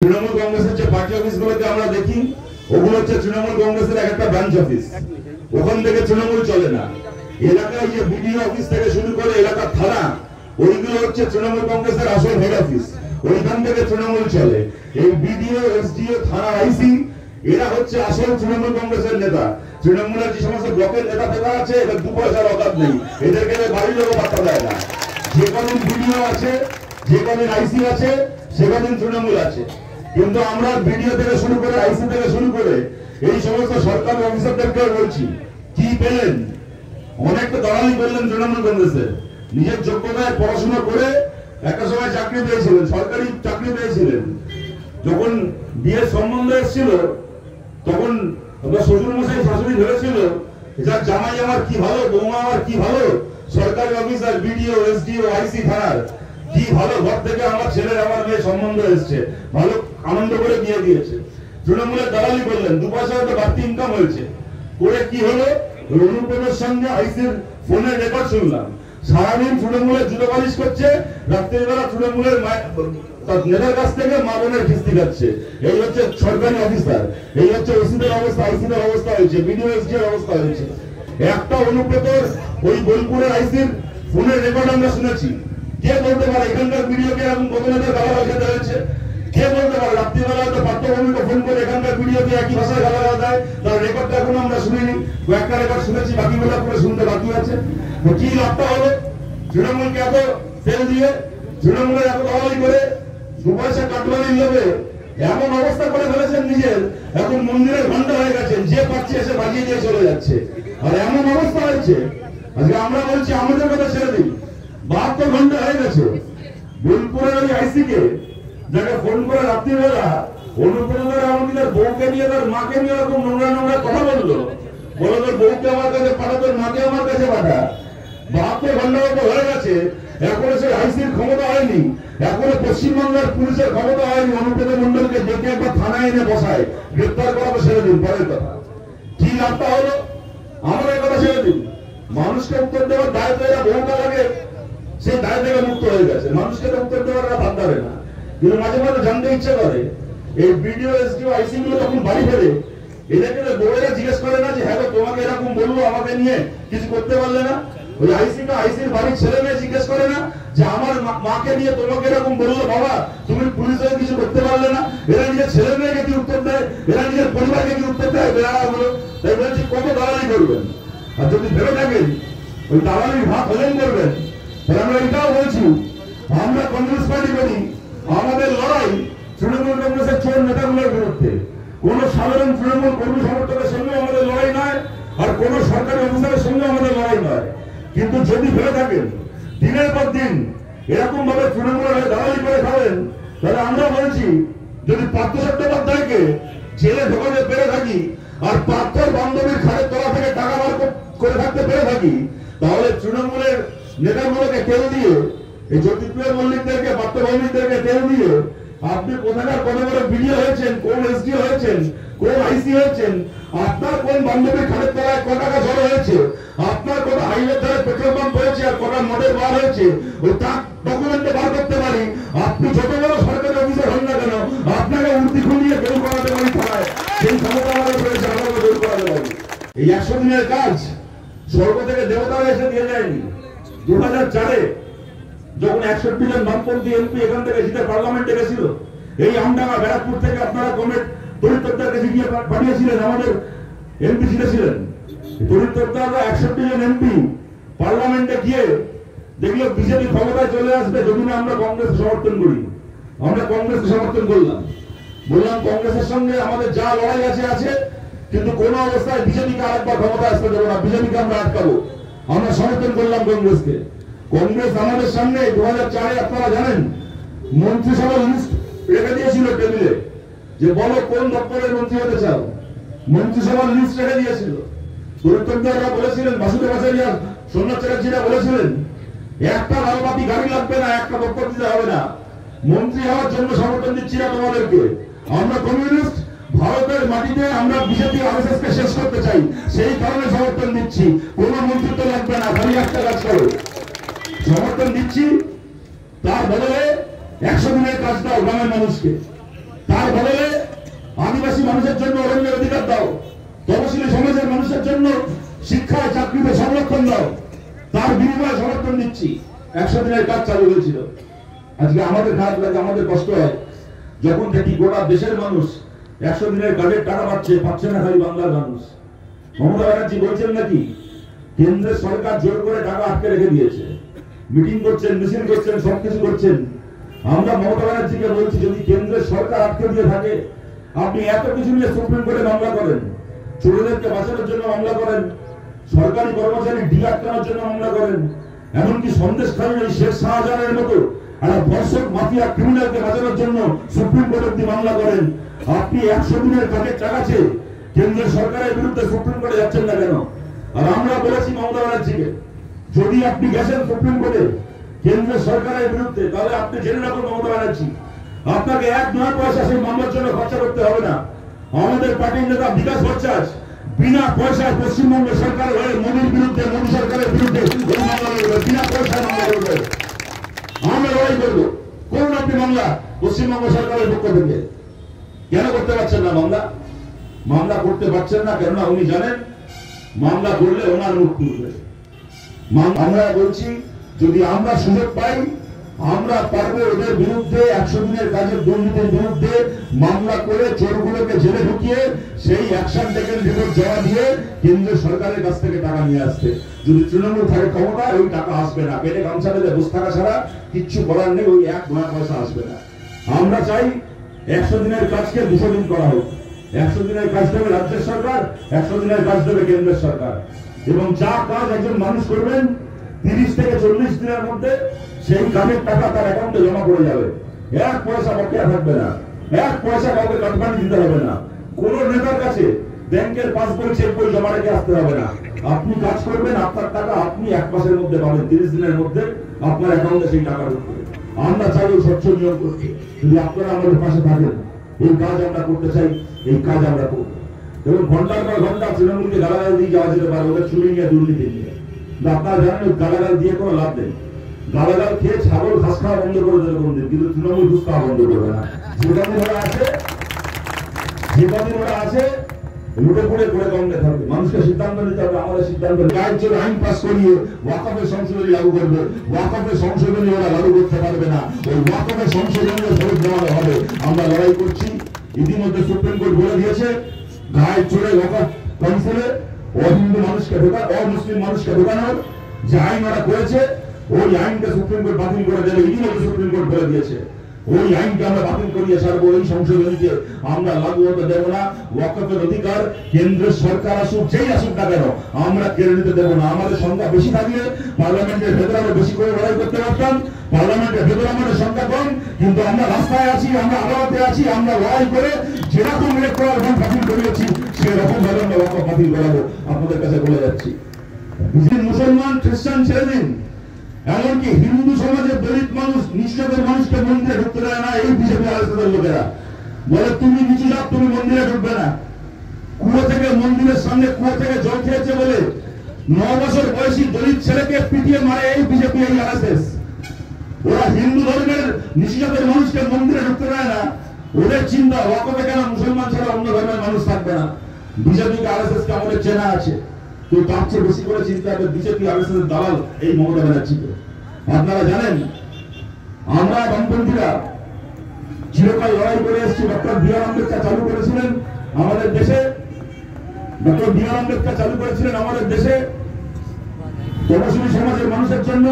তৃণমূল কংগ্রেসের যে পার্টি অফিসগুলোকে আমরা দেখি, ওগুলো হচ্ছে তৃণমূল কংগ্রেসের একটা ব্রাঞ্চ অফিস। ওখান থেকে তৃণমূল চলে না। এলাকায় যে বিডিও অফিস থেকে শুরু করে এলাকার থানা, ওইগুলো হচ্ছে তৃণমূল কংগ্রেসের আসল হেড অফিস। ওইখান থেকে তৃণমূল চলে। এই বিডিও, এসডিও, থানা, আইসি, এরা হচ্ছে আসল তৃণমূল কংগ্রেসের নেতা। তৃণমূলের যে সমস্ত ব্লকের নেতা ফেতা আছে, এদের দু পয়সার অকাত নেই, এদেরকে বাড়ির লোক পাত্তা দেয় না। যে কদিন বিডিও আছে, যে কদিন আইসি আছে, সে কদিন তৃণমূল আছে। কিন্তু আমরা বিডিও থেকে শুরু করে, আইসি থেকে শুরু করে এই সমস্ত সরকারি অফিসারদেরকে বলছি, কি পেলেন? অনেক তো দালালি করলেন তৃণমূল কংগ্রেসের। নিজের যোগ্যতায় পড়াশোনা করে একটা সময় চাকরি পেয়েছিলেন, সরকারি চাকরি পেয়েছিলেন। যখন বিয়ের সম্বন্ধ এসেছিল, তখন শ্বশুর মশাই শাশুড়ি ধরেছিল, যার জামাই আমার কি ভালো, বৌমা আমার কি ভালো, সরকারি অফিসার, বিডিও, এসডিও, আইসি, থানার কি ভালো, ঘর থেকে আমার ছেলের আমার মেয়ে সম্বন্ধ এসছে, ভালো আনন্দ করে বিয়ে দিয়েছে। তৃণমূলের দালালি করলেন, 2 পয়সা হয়তো বাড়তি ইনকাম হয়েছে। করে কি হলো? অনুপ্রদের সঙ্গে আইসির ফোনের রেকর্ড শুনলাম। সারাদিন তৃণমূলের জুতো পালিশ করছে, রাত্রিবেলা তৃণমূলের নেতার কাছ থেকে মা বোনের কিস্তি খাচ্ছে। এই হচ্ছে সরকারি অফিসার, এই হচ্ছে ওসিদের অবস্থা, আইসিদের অবস্থা হয়েছে, বিডিও, এসডির অবস্থা হয়েছে। একটা অনুপ্রতর ওই বোলপুরের আইসির ফোনের রেকর্ড আমরা শুনেছি। কে বলতে পারে এখানকার ভিডিওকে এরকম কত নেতার গালাগাল খেতে হয়েছে? কে বলতে পারে রাত্রিবেলা হয়তো পাঠ্যভূমিকে ফোন করে এখানকার ভিডিওকে একই ভাষায় গালাগাল দেয়? তার রেকর্ডটা এখনো আমরা শুনিনি। কয়েকটা রেকর্ড শুনেছি, বাকিগুলো করে শুনতে বাকি আছে। তো কি লাভটা হলো? তৃণমূলকে এত তেল দিয়ে, তৃণমূলের এত দালালি করে, 2 পয়সা কাটবানির লোভে এমন অবস্থা করে ফেলেছেন নিজের, এখন মন্দিরের ঘন্টা হয়ে গেছেন, যে পাচ্ছে এসে বাজিয়ে দিয়ে চলে যাচ্ছে। আর এমন অবস্থা হয়েছে, আজকে আমরা বলছি আমাদের কথা ছেড়ে দিন, 72 ঘন্টা হয়ে গেছে। বোলপুরের ওই আইসিকে যাকে ফোন করে রাত্রিবেলা অনুপ্রেরণার এমনকি তার বউকে নিয়ে, তার মাকে নিয়ে এরকম নোংরা নোংরা কথা বললো, বলো তোর বউকে আমার কাছে পাঠা, তোর মাকে আমার কাছে পাঠা। 72 ঘন্টা মতো হয়ে গেছে, এখনো সে আইসির ক্ষমতা হয়নি, এখনো পশ্চিমবঙ্গের পুলিশের ক্ষমতা হয়নি অনুপ্রেরণা মন্ডলকে ডেকে একবার থানায় এনে বসায় গ্রেপ্তার করাবো, ছেড়ে দিন। পরের কথা কি লাভটা হলো? আমাদের কথা ছেড়ে দিন। মানুষকে উত্তর দেওয়ার দায়িত্ব এরা বহুটা লাগে, সেই দায় থেকে মুক্ত হয়ে গেছে। মানুষকে উত্তর দেওয়ার ভাব ধরে না, কিন্তু মাঝে মাঝে জানতে ইচ্ছে করে। এই বিডিও, এসডিও, আইসি গুলো যখন বাড়ি ফেরে, এদেরকে বউয়েরা জিজ্ঞেস করে না যে হ্যাঁ তোমাকে এরকম বললো, আমাকে নিয়ে কিছু করতে পারলে না? ওই আইসিটা আইসির বাড়ির ছেলে মেয়ে জিজ্ঞেস করে না যে আমার মাকে নিয়ে তোমাকে এরকম বললো, বাবা তুমি পুলিশ হয়ে কিছু করতে পারলে না? এরা নিজের ছেলে মেয়েকে কি উত্তর দেয়? এরা নিজের পরিবারকে কি উত্তর দেয়? বেড়াগুলো তাই বলছি, কত দালালি করবেন? আর যদি ভেবে থাকেন ওই দালালির ভাগ হলেন করবেন, তাহলে আমরা এটাও বলছি, আমরা কংগ্রেস পার্টি করি, আমাদের লড়াই তৃণমূল কংগ্রেসের চোর নেতাগুলোর বিরুদ্ধে। কোন সাধারণ তৃণমূল কর্মী সমর্থকের সঙ্গে আমাদের লড়াই নয়, আর কোন সরকারি অফিসারের সঙ্গে আমাদের লড়াই নয়। কিন্তু যদি ভেবে থাকেন দিনের পর দিন এরকম ভাবে তৃণমূলের হয়ে দালালি করে খাবেন, তাহলে আমরা বলছি, যদি পার্থ চট্টোপাধ্যায়কে জেলে ঢোকাতে পেরে থাকি, আর পার্থর বান্ধবীর খাটের তলা থেকে টাকা বার করে থাকতে পেরে থাকি, তাহলে তৃণমূলের নেতাগুলোকে তেল দিয়ে, এই জ্যোতিপ্রিয় মল্লিকদেরকে, পার্থ ভৌমিকদেরকে তেল দিয়ে আপনি কোথাকার কত বড় বিডিও হয়েছেন, কোন এসডিও হয়েছেন, কোন আইসি হয়েছেন, আপনার কোন বান্ধবীর খাটের তলায় ক টাকা জড়ো হয়েছে, আপনার কত হাইওয়ে ধারে পেট্রোল পাম্প হয়েছে, আর কটা মডেল বার হয়েছে, ওই তার ডকুমেন্টে বার করতে পারি। আপনি যত বড় সরকারি অফিসার হন না কেন, আপনাকে উর্দি খুলিয়ে বের করাতে পারি থানায়, সেই ক্ষমতা আমাদের রয়েছে, আমাকে বের করাতে পারি। এই 100 দিনের কাজ স্বর্গ থেকে দেবতারা এসে দিয়ে যায়নি। 2004-এ যখন 61 জন বামপন্থী এমপি এখান থেকে জিতে পার্লামেন্টে গেছিল, এই আমডাঙ্গা ব্যারাকপুর থেকে আপনারা কমেট তরিতদারকে জিতিয়ে পাঠিয়েছিলেন, আমাদের এমপি জিতেছিলেন। তরিতদাররা 61 জন এমপি পার্লামেন্টে গিয়ে দেখলো বিজেপি ক্ষমতায় চলে আসবে যদি না আমরা কংগ্রেস সমর্থন করি। আমরা কংগ্রেস সমর্থন করলাম, বললাম কংগ্রেসের সঙ্গে আমাদের যা লড়াই আছে আছে, কিন্তু কোন অবস্থায় বিজেপিকে আরেকবার ক্ষমতায় আসতে দেবো না, বিজেপিকে আমরা আটকাবো। আমরা সমর্থন করলাম কংগ্রেসকে। কংগ্রেস আমাদের সামনে 2004-এ আপনারা জানেন মন্ত্রিসভার লিস্ট রেখে দিয়েছিল টেবিলে, যে বলো কোন দপ্তরের মন্ত্রী হতে চাও। মন্ত্রিসভার লিস্ট রেখে দিয়েছিল। তরিতদাররা বলেছিলেন, বাসুদেব আচার্য, সোমনাথ চ্যাটার্জিরা বলেছিলেন একটা লালবাতি গাড়ি লাগবে না, একটা দপ্তর দিতে হবে না, মন্ত্রী হওয়ার জন্য সমর্থন দিচ্ছি না তোমাদেরকে। আমরা কমিউনিস্ট, ভারতের মাটিতে আমরা বিজেপি আরএসএস কে শেষ করতে চাই, সেই কারণে সমর্থন দিচ্ছি। কোন মন্ত্রিত্ব লাগবে না, খালি একটা কাজ করো, সমর্থন দিচ্ছি। তার বদলে 100 দিনের কাজ দাও গ্রামের মানুষকে। তার বদলে আদিবাসী মানুষের জন্য অরণ্যের অধিকার দাও, তপশিলি সমাজের মানুষের জন্য শিক্ষায় চাকরিতে সংরক্ষণ দাও, তার বিনিময়ে সমর্থন দিচ্ছি। 100 দিনের কাজ চালু হয়েছিল। আজকে আমাদের খারাপ লাগে, আমাদের কষ্ট হয় যখন দেখি গোটা দেশের মানুষ 100 দিনের কাজের টাকা পাচ্ছে না খালি বাংলার মানুষ। মমতা ব্যানার্জি বলছেন নাকি কেন্দ্রের সরকার জোর করে টাকা আটকে রেখে দিয়েছে, মিটিং করছেন, মিছিল করছেন, সবকিছু করছেন। আমরা মমতা ব্যানার্জিকে বলছি, যদি কেন্দ্রের সরকার আটকে দিয়ে থাকে, আপনি এত কিছু নিয়ে সুপ্রিম কোর্টে মামলা করেন, চোরদেরকে বাঁচানোর জন্য মামলা করেন, সরকারি কর্মচারী ডিল আটকানোর জন্য মামলা করেন, এমনকি সন্দেশখালীর ওই শেখ শাহজাহানের মতো একটা ধর্ষক মাফিয়া ক্রিমিনালকে বাঁচানোর জন্য সুপ্রিম কোর্ট অব্দি মামলা করেন। আপনি 100 দিনের কাজের টাকা চেয়ে কেন্দ্রের সরকারের বিরুদ্ধে সুপ্রিম কোর্টে যাচ্ছেন না কেন? আর আমরা বলেছি মমতা ব্যানার্জিকে, যদি আপনি গেছেন সুপ্রিম কোর্টে কেন্দ্রের সরকারের বিরুদ্ধে, তাহলে আপনি জেনে রাখুন মমতা ব্যানার্জি, আপনাকে 1 পয়সা সেই মামলার জন্য খরচা করতে হবে না। আমাদের পার্টির নেতা বিকাশ ভট্টাচার্য বিনা পয়সায় পশ্চিমবঙ্গ সরকার হয়ে মোদীর বিরুদ্ধে, মোদী সরকারের বিরুদ্ধে মামলা করবে, বিনা পয়সায় মামলা করবে। আমরা লড়াই করবো। করুন আপনি মামলা পশ্চিমবঙ্গ সরকারের পক্ষ থেকে। কেন করতে পারছেন না মামলা? মামলা করতে পারছেন না কেননা উনি জানেন মামলা করলে ওনার মুক্তি উঠবে। আমরা বলছি, যদি আমরা সুযোগ পাই, আমরা পারবো ওদের বিরুদ্ধে 100 দিনের কাজের দুর্নীতির বিরুদ্ধে মামলা করে চোরগুলোকে জেলে ঢুকিয়ে সেই অ্যাকশন টেকেন রিপোর্ট জমা দিয়ে কেন্দ্রীয় সরকারের কাছ থেকে টাকা নিয়ে আসতে। যদি তৃণমূল থাকে ক্ষমতায়, ওই টাকা আসবে না, পেটে গামছা বেঁধে বসে থাকা ছাড়া কিচ্ছু করার নেই, ওই 1 পয়সা আসবে না। আমরা চাই 100 দিনের কাজকে 200 দিন করা হোক। 100 দিনের কাজ দেবে রাজ্যের সরকার, 100 দিনের কাজ দেবে কেন্দ্রের সরকার, এবং যা কাজ একজন মানুষ করবেন 30 থেকে 40 দিনের মধ্যে সেই কাজের টাকা তার অ্যাকাউন্টে জমা পড়ে যাবে। 1 পয়সা বকেয়া থাকবে না, 1 পয়সা কাউকে কাটমানি দিতে হবে না, কোন নেতার কাছে ব্যাংকের পাসবই, চেক বই জমা রেখে আসতে হবে না। আপনি কাজ করবেন, আপনার টাকা আপনি 1 মাসের মধ্যে পাবেন, 30 দিনের মধ্যে আপনার অ্যাকাউন্টে সেই টাকা ঢুকবে। আমরা চাই ওই স্বচ্ছ নিয়ম করতে। যদি আপনারা আমাদের পাশে থাকেন, এই কাজ আমরা করতে চাই, এই কাজ আমরা করব। এবং ঘন্টার পর ঘন্টা তৃণমূলকে গালাগাল দিয়ে যাওয়া যেতে পারে, ওদের চুরি নিয়ে, দুর্নীতি নিয়ে। আপনারা জানেন গালাগাল দিয়ে কোনো লাভ নেই। গালাগাল খেয়ে ছাগল ঘাস খাওয়া বন্ধ করে দেবে কোনদিন, কিন্তু তৃণমূল ঘুষ খাওয়া বন্ধ করবে না। যে কদিন ওরা আছে লুটে পড়ে করে কমতে থাকবে। মানুষকে সিদ্ধান্ত নিতে হবে, আমাদের সিদ্ধান্ত। রাজ্যের আইন পাস করিয়ে ওয়াকফের সংশোধনী লাগু করবে, ওয়াকফের সংশোধনী ওরা লাগু করতে পারবে না, ওই ওয়াকফের সংশোধনীর ফেরত দেওয়ানো হবে। আমরা লড়াই করছি। ইতিমধ্যে সুপ্রিম কোর্ট বলে দিয়েছে, গায়ে চড়ে ওয়াকফ কাউন্সিলে অহিন্দু মানুষকে ঢোকা, অমুসলিম মানুষকে ঢোকানোর যে আইন ওরা করেছে, ওই আইনকে সুপ্রিম কোর্ট বাতিল করে দেবে। ইতিমধ্যে সুপ্রিম কোর্ট বলে দিয়েছে, ওই আইনকে আমরা বাতিল করিয়ে ছাড়বো, ওই সংশোধনীকে আমরা লাগু হতে দেব না। ওয়াকফের অধিকার কেন্দ্রের সরকার আসুক, যেই আসুক না কেন, আমরা কেড়ে নিতে দেবো না। আমাদের সংখ্যা বেশি থাকলে পার্লামেন্টের ভেতরে আমরা বেশি করে লড়াই করতে পারতাম। পার্লামেন্টের ভেতরে আমাদের সংখ্যা কম, কিন্তু আমরা রাস্তায় আছি, আমরা আদালতে আছি, আমরা লড়াই করে যেরকম ইলেকট্রাল বন্ড বাতিল করিয়েছি, সেরকম ভাবে আমরা ওয়াকফ বাতিল করাবো। আপনাদের কাছে বলে যাচ্ছি, মুসলমান খ্রিস্টান ছেড়ে দিন, এমনকি হিন্দু সমাজের দলিত মানুষ, নিঃস্বদের মানুষকে মন্দিরে ঢুকতে দেয় না এই বিজেপি আলোচনার লোকেরা। বলে তুমি নিচু যাও, তুমি মন্দিরে ঢুকবে না। কুয়ো থেকে, মন্দিরের সামনে কুয়ো থেকে জল খেয়েছে বলে 9 বছর বয়সী দলিত ছেলেকে পিটিয়ে মারে এই বিজেপি, এই আরএসএস। ওরা হিন্দু ধর্মের নিঃস্বদের মানুষকে মন্দিরে ঢুকতে দেয় না। ওদের চিন্তা ওয়াকফে কেন মুসলমান ছাড়া অন্য ধর্মের মানুষ থাকবে না। বিজেপিকে আরএসএস কে আমাদের চেনা আছে, তো তার চেয়ে বেশি করে চিন্তা হবে বিজেপি আরএসএস এর দালাল এই মমতা ব্যানার্জিকে। আপনারা জানেন, আমরা বামপন্থীরা চিরকাল লড়াই করে এসেছি। Doctor B.R.. আম্বেদকর চালু করেছিলেন আমাদের দেশে, ডক্টর বি.আর. আম্বেদকর চালু করেছিলেন আমাদের দেশে তপশিলি সমাজের মানুষের জন্য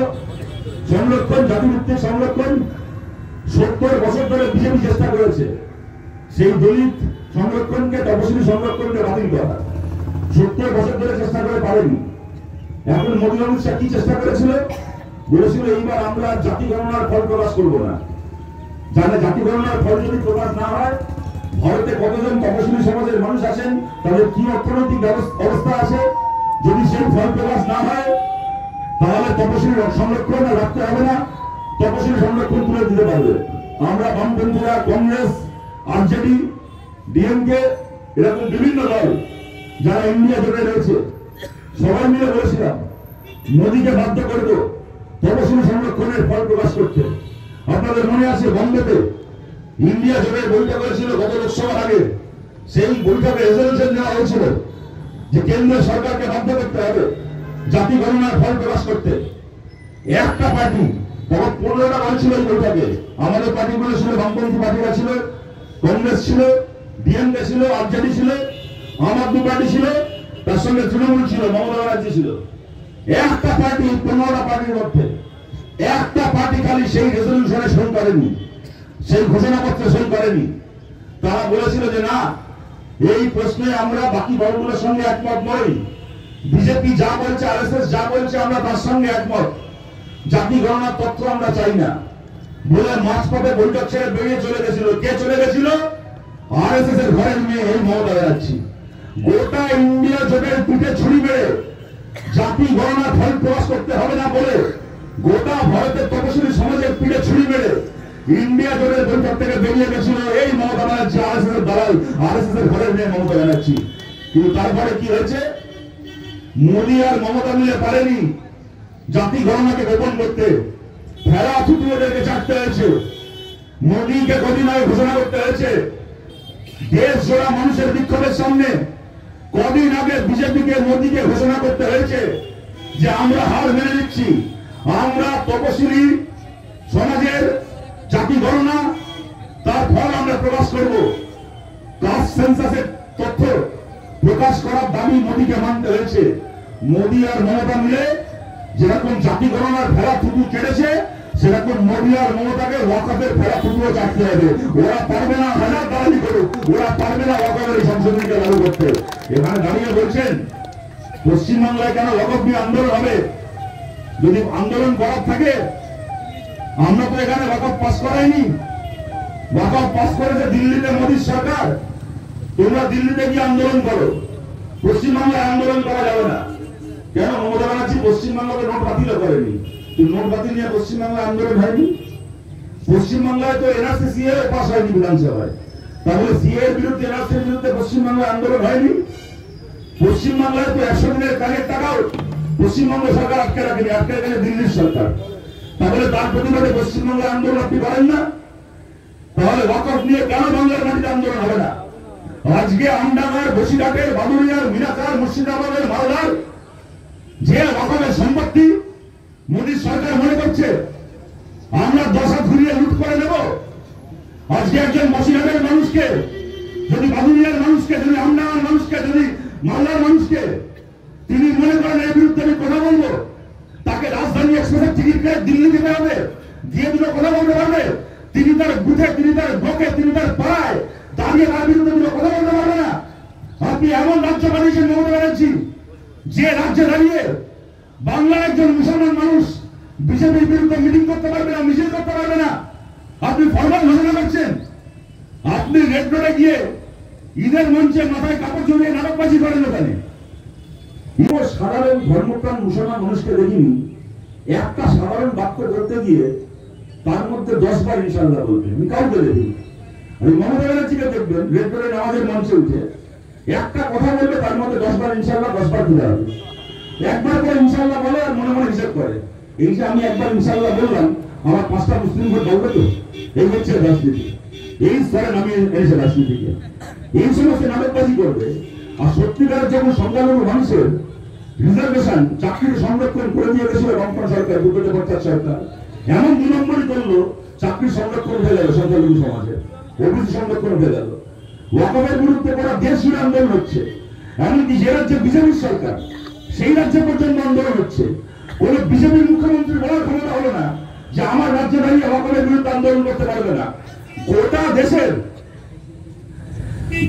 সংরক্ষণ, জাতিভিত্তিক সংরক্ষণ। 70 বছর ধরে বিজেপি চেষ্টা করেছে সেই দলিত সংরক্ষণকে, তপশিলি সংরক্ষণকে বাতিল করা। 70 বছর ধরে চেষ্টা করে পারেনি। এখন মোদী অমিত শাহ কি চেষ্টা করেছিল? বলেছিল এইবার আমরা জাতি গণনার ফল প্রকাশ করবো না। জানে জাতি গণনার ফল যদি প্রকাশ না হয়, ভারতে কতজন তপশিলি সমাজের মানুষ আছেন, তাদের কি অর্থনৈতিক অবস্থা আছে, যদি সেই ফল প্রকাশ না হয়, তাহলে তপশিলি সংরক্ষণ রাখতে হবে না, তপশিলি সংরক্ষণ তুলে দিতে পারবে। আমরা বামপন্থীরা, কংগ্রেস, আরজেডি, ডিএমকে, এরকম বিভিন্ন দল যারা ইন্ডিয়া জোটে রয়েছে, সবাই মিলে বলেছিলাম মোদীকে বাধ্য করবো তপশিলি সংরক্ষণের ফল প্রকাশ করতে। আপনাদের মনে আছে বম্বেতে ইন্ডিয়া জোটের বৈঠক হয়েছিল গত লোকসভার আগে, সেই বৈঠকে রেজলিউশন নেওয়া হয়েছিল যে কেন্দ্র সরকারকে বাধ্য করতে হবে জাতি গণনার ফল প্রকাশ করতে। একটা পার্টি, তখন 15টা দল ছিল এই বৈঠকে। আমাদের পার্টিগুলো ছিল, বামপন্থী পার্টিরা ছিল, কংগ্রেস ছিল, ডিএমকে ছিল, আরজেডি ছিল, আম আদমি পার্টি ছিল, তার সঙ্গে তৃণমূল ছিল, মমতা ব্যানার্জি ছিল। একটা পার্টি 15টা পার্টির মধ্যে একটা পার্টি খালি সেই রেজলিউশনে সই করেনি, সেই ঘোষণাপত্রে সই করেনি। তারা বলেছিল যে না, এই প্রশ্নে আমরা বাকি দলগুলোর সঙ্গে একমত নই। বিজেপি যা বলছে, আরএসএস যা বলছে, আমরা তার সঙ্গে একমত। জাতি গণনার তথ্য আমরা চাই না বলে মাঝপথে বৈঠক ছেড়ে বেরিয়ে চলে গেছিল। কে চলে গেছিল? আরএসএস এর ঘরের মেয়ে এই মমতা ব্যানার্জি। গোটা ইন্ডিয়া জোটের পিঠে ছুরি মেরে জাতি গণনার ফল প্রকাশ করতে হবে না বলে গোটা ভারতের তপশিলি সমাজের পিঠে ছুরি মেরে ইন্ডিয়া জোটের বৈঠক থেকে বেরিয়ে গেছিল এই মমতা ব্যানার্জি, আরএসএস এর দালাল, আরএসএস এর ঘরের মেয়ে মমতা ব্যানার্জি। কিন্তু তারপরে কি হয়েছে? মোদী আর মমতা মিলে পারেনি জাতি গণনাকে গোপন করতে। ফেরা থুতুদেরকে চাটতে হয়েছে। মোদীকে কদিন আগে ঘোষণা করতে হয়েছে। দেশ জোড়া মানুষের বিক্ষোভের সামনে কদিন আগে বিজেপিকে, মোদীকে ঘোষণা করতে হয়েছে যে আমরা হার মেনে নিচ্ছি, আমরা তপশিলি সমাজের জাতি গণনা তার ফল আমরা প্রকাশ করব। কাস্ট সেন্সাসের তথ্য প্রকাশ করার দাবি মোদীকে মানতে হয়েছে। মোদী আর মমতা মিলে যেরকম জাতি গণনার ফেরা থুতু কেটেছে, সেরকম মোদী আর মমতাকে ওয়াকফের ফেরা থুতুও চাটতে হবে। ওরা পারবে না, হাজার দালালি করুক, ওরা পারবে না ওয়াকফের সংশোধনীকে লাগু করতে। এখানে দাঁড়িয়ে বলছেন পশ্চিমবাংলায় কেন ওয়াকফ নিয়ে আন্দোলন হবে? যদি আন্দোলন করার থাকে, আমরা তো এখানে ওয়াকফ পাস করাইনি। ওয়াকফ পাস করেছে দিল্লিতে মোদীর সরকার। তোমরা দিল্লিতে গিয়ে আন্দোলন করো, পশ্চিমবাংলায় আন্দোলন করা যাবে না। কেন? মমতা ব্যানার্জি পশ্চিমবাংলাকে নোট বাতিল করেনি। নোট বাতিল নিয়ে পশ্চিমবাংলায় আন্দোলন হয়নি। পশ্চিমবাংলায় তো এনআরসি সিএ পাস হয়নি বিধানসভায়, তাহলে সিএ এর বিরুদ্ধে, এনআরসির বিরুদ্ধে পশ্চিমবাংলায় আন্দোলন হয়নি। পশ্চিমবাংলায় তো 100 দিনের কাজের টাকাও পশ্চিমবঙ্গ সরকার আটকে রাখেনি, আটকে রাখেনি দিল্লির সরকার। তাহলে তার প্রতিবাদে পশ্চিমবাংলায় আন্দোলন আপনি করেন না? তাহলে ওয়াকফ নিয়ে কেন বাংলার মাটিতে আন্দোলন হবে না? আজকে আমডাঙ্গার, বসিরহাটের, বাদুড়িয়ার, মিনাকার, মুর্শিদাবাদের, মালদার যে ওয়াকফের সম্পত্তি মোদী সরকার মনে করছে আমরা 10 হাত ঘুরিয়ে লুট করে নেব। আজকে একজন বসিরহাটের মানুষকে, যদি বাদুড়িয়ার মানুষকে, যদি আমডাঙ্গার মানুষকে, যদি মালদার মানুষকে তিনি মনে করেন এর বিরুদ্ধে আমি কথা বলবো, তাকে রাজধানী এক্সপ্রেসের টিকিট কেটে দিল্লি যেতে হবে, দিয়ে দুটো কথা বলতে পারবে। তিনি তার বুথে, তিনি তার ব্লকে, তিনি তার পাড়ায় দাঁড়িয়ে তার বিরুদ্ধে দুটো কথা বলতে পারবে না। আপনি এমন রাজ্য বানিয়েছেন মমতা ব্যানার্জি, যে রাজ্যে দাঁড়িয়ে বাংলার একজন মুসলমান মানুষ বিজেপির বিরুদ্ধে মিটিং করতে পারবে না, মিছিল করতে পারবে না। আপনি ফরমাল ঘোষণা করছেন। আপনি রেড রোডে গিয়ে ঈদের মঞ্চে মাথায় কাপড় জড়িয়ে নাটকবাজি করেন ওখানে। সাধারণ ধর্মপ্রাণ মুসলমান মানুষকে দেখিনি একটা সাধারণ বাক্য করতে গিয়ে তার মধ্যে 10 বার ইনশাআল্লাহ বলবেন। আমি কাউকে দেখিনি। আমি মমতা ব্যানার্জিকে দেখবেন রেড রোডে নামাজের মঞ্চে উঠে একটা কথা বলবে, তার মধ্যে 10 বার ইনশাআল্লাহ, 10 বার দিতে হবে। একবার করে ইনশাআল্লাহ বলে আর মনে মনে হিসাব করে, এই যে আমি একবার ইনশাআল্লাহ বললাম, আমার 5টা মুসলিম ভোট বলবে তো। এই হচ্ছে রাজনীতি, এই স্তরে নামিয়ে এনেছে রাজনীতিকে। এই সমস্ত নাটকবাজি করবে। আর সত্যিকারের যখন সংখ্যালঘু মানুষের রিজার্ভেশন, চাকরির সংরক্ষণ করে দিয়ে গেছিল বামফ্রন্ট সরকার, দুর্গত ভট্টাচার্য সরকার, এমন 2 নম্বরই করলো, চাকরির সংরক্ষণ হয়ে গেল সংখ্যালঘু সমাজে, ওবিসি সংরক্ষণ হয়ে গেল। ওয়াকফের বিরুদ্ধে করা দেশ জুড়ে আন্দোলন হচ্ছে। এমনকি যে রাজ্যে বিজেপির সরকার, সেই রাজ্যে পর্যন্ত আন্দোলন হচ্ছে। কোন বিজেপির মুখ্যমন্ত্রী বলার ক্ষমতা হলো না যে আমার রাজ্যে দাঁড়িয়ে ওয়াকফের বিরুদ্ধে আন্দোলন করতে পারবে না।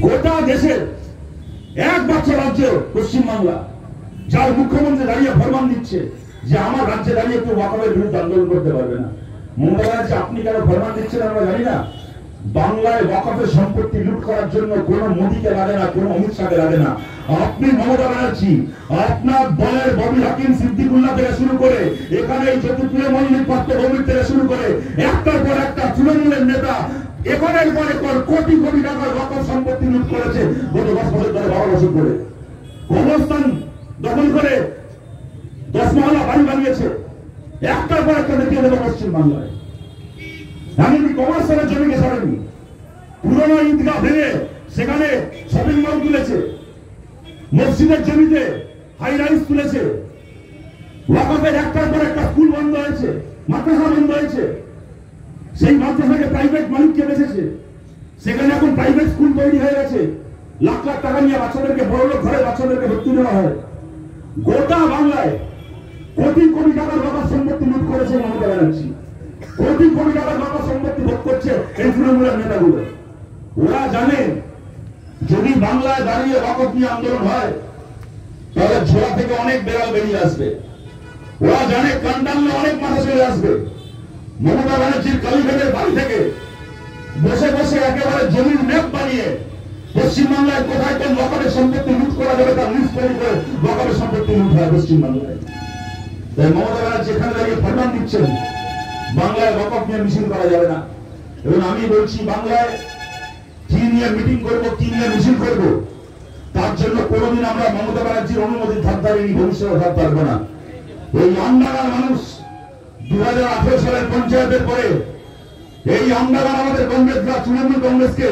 গোটা দেশের একমাত্র রাজ্য পশ্চিমবাংলা, যার মুখ্যমন্ত্রী দাঁড়িয়ে ফরমান দিচ্ছে যে আমার রাজ্যে দাঁড়িয়ে কেউ ওয়াকফের বিরুদ্ধে আন্দোলন করতে পারবে না। মমতা ব্যানার্জি আপনি কেন ফরমান দিচ্ছেন আমরা জানি না। বাংলায় ওয়াকফের সম্পত্তি লুট করার জন্য কোন মোদীকে লাগে না, কোন অমিত শাহকে লাগে না। আপনি মমতা ব্যানার্জি, আপনার দলের ববি হাকিম, সিদ্দিকুল্লাহ থেকে শুরু করে এখানে জ্যোতিপ্রিয় মল্লিক, পাত্র ভৌমিক থেকে শুরু করে একটার পর একটা তৃণমূলের নেতা একরের পর একর কোটি কোটি টাকার ওয়াকফ সম্পত্তি লুট করেছে গত 10 বছর ধরে, 12 বছর ধরে। কবরস্থান দখল করে 10 মহলা বাড়ি বানিয়েছে, একটার পর একটা দেখিয়ে দেবে পশ্চিমবাংলায়। এমনকি কবরস্থানের জমিকে ছাড়েনি। পুরনো ঈদগাহ ভেঙে সেখানে শপিং মল তুলেছে, মসজিদের জমিতে হাই রাইজ তুলেছে, ওয়াকফের একটার পর একটা স্কুল বন্ধ হয়েছে, মাদ্রাসা বন্ধ হয়েছে, সেই মাদ্রাসাকে প্রাইভেট মালিককে বেচেছে, সেখানে এখন প্রাইভেট স্কুল তৈরি হয়ে গেছে, লাখ লাখ টাকা নিয়ে বাচ্চাদেরকে বড়লোক ঘরে বাচ্চাদেরকে ভর্তি দেওয়া হয়। গোটা বাংলায় কোটি কোটি টাকার বাবার সম্পত্তি লুট করেছে মমতা ব্যানার্জি, কোটি কোটি টাকার বাবার সম্পত্তি ভোগ করছে এই তৃণমূলের নেতাগুলো। ওরা জানে যদি বাংলায় দাঁড়িয়ে ওয়াকফ নিয়ে আন্দোলন হয় তাহলে ঝোলা থেকে অনেক বেড়াল বেরিয়ে আসবে। ওরা জানে কান টানলে অনেক মাথা চলে আসবে। মমতা ব্যানার্জির কালীঘাটের বাড়ি থেকে বসে বসে একেবারে জমির ম্যাপ বানিয়ে পশ্চিমবাংলায় কোথায় কোন ওয়াকফের সম্পত্তি লুট করা যাবে তার লিস্ট তৈরি করে ওয়াকফের সম্পত্তি লুট হয় পশ্চিমবাংলায়। তাই মমতা ব্যানার্জি এখানে দাঁড়িয়ে ফরমান দিচ্ছেন বাংলায় ওয়াকফ নিয়ে মিছিল করা যাবে না। এবং আমি বলছি বাংলায় কি নিয়ে মিটিং করব, কি নিয়ে মিছিল করব, তার জন্য কোনোদিন আমরা মমতা ব্যানার্জির অনুমতি ধার ধারিনি, ভবিষ্যতে ধার ধারবো না। এই আমডাঙ্গার মানুষ 2018 সালের পঞ্চায়েতের পরে এই আমডাঙ্গার আমাদের কংগ্রেসরা তৃণমূল কংগ্রেসকে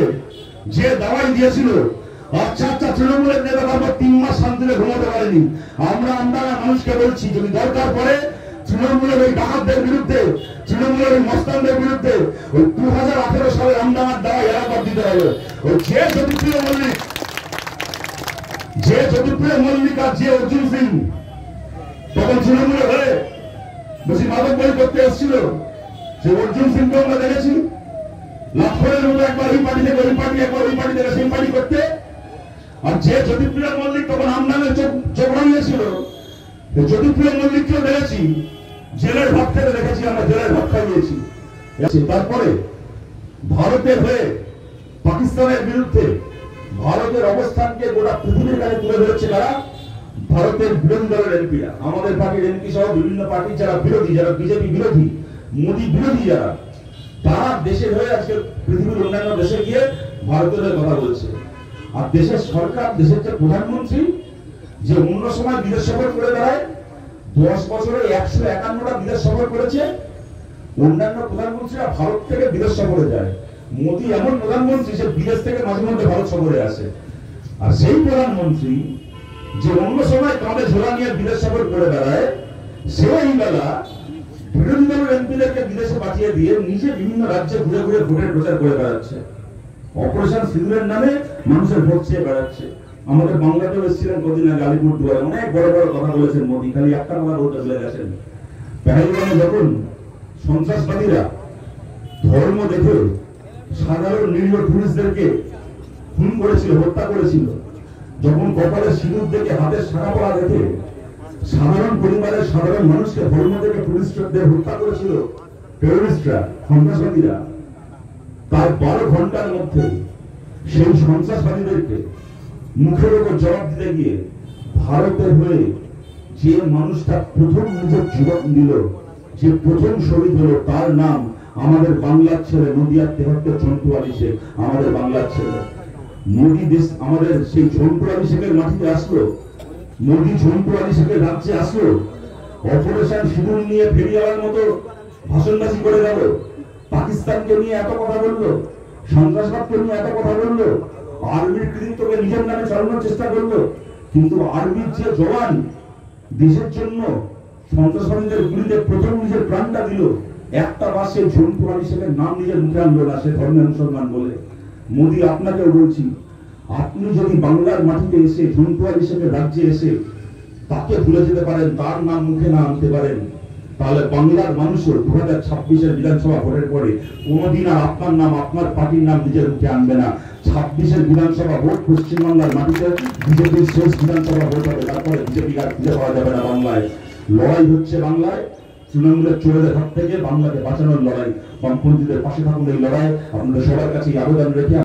যে দাওয়াই দিয়েছিল, আচ্ছা তৃণমূলের নেতা তারপর 3 মাস শান্তিতে ঘুমাতে পারেনি। আমরা আমডাঙ্গার মানুষকে বলছি যদি দরকার পড়ে তৃণমূলের ওই ডাকাতদের বিরুদ্ধে, তৃণমূলের ওই মস্তানদের বিরুদ্ধে ওই 2018 সালের আমডাঙ্গার দাওয়াই এলাকার দিতে হবে। ওই যে জ্যোতিপ্রিয় মল্লিক আর যে অর্জুন সিং তখন তৃণমূলের হয়ে বেশি মাদক বই করতে এসেছিল, সে অর্জুন সিংকে আমরা দেখেছি লাখের মতো একবার ওই পার্টি থেকে ওই পার্টি, একবার ওই পার্টি থেকে সেই পার্টি করতে। আর যে জ্যোতিপ্রিয় মল্লিক তখন আমডাঙ্গায় চোখ ভাঙিয়েছিল, জ্যোতিপ্রিয় মল্লিককেও দেখেছি জেলের ভাত খেতে দেখেছি, আমরা জেলের ভাত খাইয়েছি। তারপরে ভারতের হয়ে পাকিস্তানের বিরুদ্ধে ভারতের অবস্থানকে গোটা পৃথিবীর কাছে তুলে ধরেছে কারা? ভারতের বিরোধী দলের এমপিরা, আমাদের পার্টির এমপি সহ বিভিন্ন পার্টির যারা বিরোধী, যারা বিজেপি বিরোধী, মোদী বিরোধী যারা, তারা দেশের হয়ে আজকে পৃথিবীর অন্যান্য দেশে গিয়ে ভারতের হয়ে কথা বলছে। আর দেশের সরকার, দেশের যে প্রধানমন্ত্রী যে অন্য সময় বিদেশ সফর করে বেড়ায়, 10 বছরে 151টা বিদেশ সফর করেছে। অন্যান্য প্রধানমন্ত্রীরা ভারত থেকে বিদেশ সফরে যায়, মোদী এমন প্রধানমন্ত্রী সে বিদেশ থেকে মাঝে মধ্যে ভারত সফরে আসে। আর সেই প্রধানমন্ত্রী যে অন্য সময় কাঁধে ঝোলা নিয়ে বিদেশ সফর করে বেড়ায়, সেই বেলা বিরোধী দলের এমপিদেরকে বিদেশে পাঠিয়ে দিয়ে নিজে বিভিন্ন রাজ্যে ঘুরে ঘুরে ভোটের প্রচার করে বেড়াচ্ছে। অপারেশন সিঁদুরের নামে মানুষের ভোট চেয়ে বেড়াচ্ছে। আমাদের বাংলাতেও এসেছিলেন কদিন আগে আলিপুরদুয়ারে, অনেক বড় বড় কথা বলেছেন মোদী, খালি একটা কথা বলতে ভুলে গেছেন। পেহেলগামে যখন সন্ত্রাসবাদীরা ধর্ম দেখে সাধারণ নিরীহ টুরিস্টদেরকে খুন করেছিল, হত্যা করেছিল, যখন কপালে সিঁদুর দেখে হাতের শাখা পড়া দেখে সাধারণ পরিবারের সাধারণ মানুষকে ধর্ম দেখে টুরিস্টদের হত্যা করেছিল টেরোরিস্টরা, সন্ত্রাসবাদীরা, তার 12 ঘন্টার মধ্যে সেই সন্ত্রাসবাদীদেরকে মুখের উপর জবাব দিতে গিয়ে ভারতের হয়ে যে মানুষটা প্রথম নিজের জীবন দিল, যে প্রথম শহীদ হলো, তার নাম আমাদের বাংলার ছেলে, নদিয়ার 73 ঝন্টু আলী শেখ, আমাদের বাংলার ছেলে। মোদী দেশ আমাদের সেই ঝন্টু আলী শেখের মাটিতে আসলো, মোদী ঝন্টু আলী শেখের রাজ্যে আসলো, অপারেশন সিঁদুর নিয়ে ফেরিয়ালার মতো ভাষণবাজি করে গেল, পাকিস্তানকে নিয়ে এত কথা বললো, সন্ত্রাসবাদকে নিয়ে এত কথা বললো, আর্মির কৃতিত্বকে নিজের নামে চালানোর চেষ্টা করলো। কিন্তু আর্মির যে জওয়ান দেশের জন্য সন্ত্রাসবাদীদের গুলিতে প্রথম নিজের প্রাণটা দিল, একটা বাসে ঝন্টু আলী শেখের নাম নিজের মুখে আনলো না, সে ধর্মের মুসলমান বলে। মোদী আপনাকেও বলছি, আপনি যদি বাংলার মাটিতে এসে ঝন্টু আলী শেখের রাজ্যে এসে তাকে ভুলে যেতে পারেন, তার নাম মুখে না আনতে পারেন, তাহলে বাংলার মানুষও 2026-এর বিধানসভা ভোটের পরে কোনোদিন আর আপনার নাম, আপনার পার্টির নাম নিজের মুখে আনবে না। 26-এর বিধানসভা ভোট পশ্চিমবাংলার মাটিতে বিজেপির শেষ বিধানসভা ভোট হবে, তারপরে বিজেপি আর খুঁজে পাওয়া যাবে না বাংলায়। লড়াই হচ্ছে বাংলায় তৃণমূলের চোরেদের হাত থেকে বাংলাকে বাঁচানোর লড়াই। বামপন্থীদের পাশে থাকুন এই লড়াই। আপনাদের সবার কাছে আবেদন রেখে